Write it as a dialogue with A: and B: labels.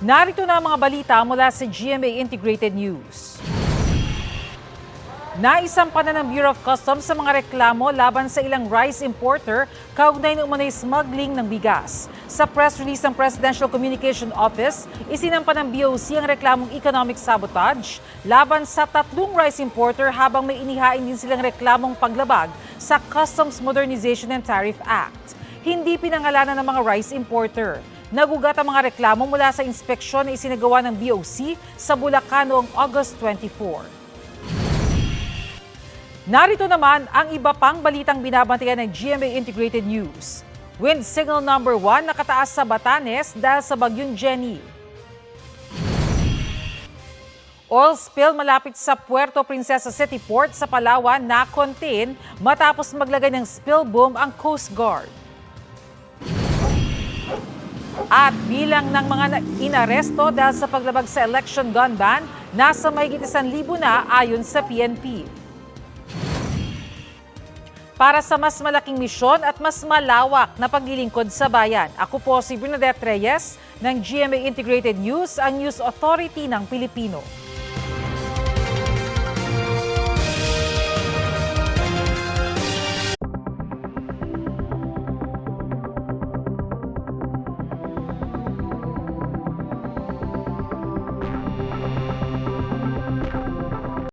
A: Narito na ang mga balita mula sa GMA Integrated News. Naisampa na ng Bureau of Customs sa mga reklamo laban sa ilang rice importer kaugnay ng umano'y smuggling ng bigas. Sa press release ng Presidential Communication Office, isinampa ng BOC ang reklamong economic sabotage laban sa 3 rice importer habang may inihain din silang reklamong paglabag sa Customs Modernization and Tariff Act. Hindi pinangalanan ng mga rice importer. Nagugat ang mga reklamo mula sa inspeksyon na isinagawa ng BOC sa Bulacan noong August 24. Narito naman ang iba pang balitang binabantayan ng GMA Integrated News. Wind signal number 1 nakataas sa Batanes dahil sa bagyong Jenny. Oil spill malapit sa Puerto Princesa City Port sa Palawan na contain matapos maglagay ng spill boom ang Coast Guard. At bilang ng mga inaresto dahil sa paglabag sa election gun ban, nasa mahigit 1,000 na ayon sa PNP. Para sa mas malaking misyon at mas malawak na paglilingkod sa bayan, ako po si Bernadette Reyes ng GMA Integrated News, ang News Authority ng Pilipino.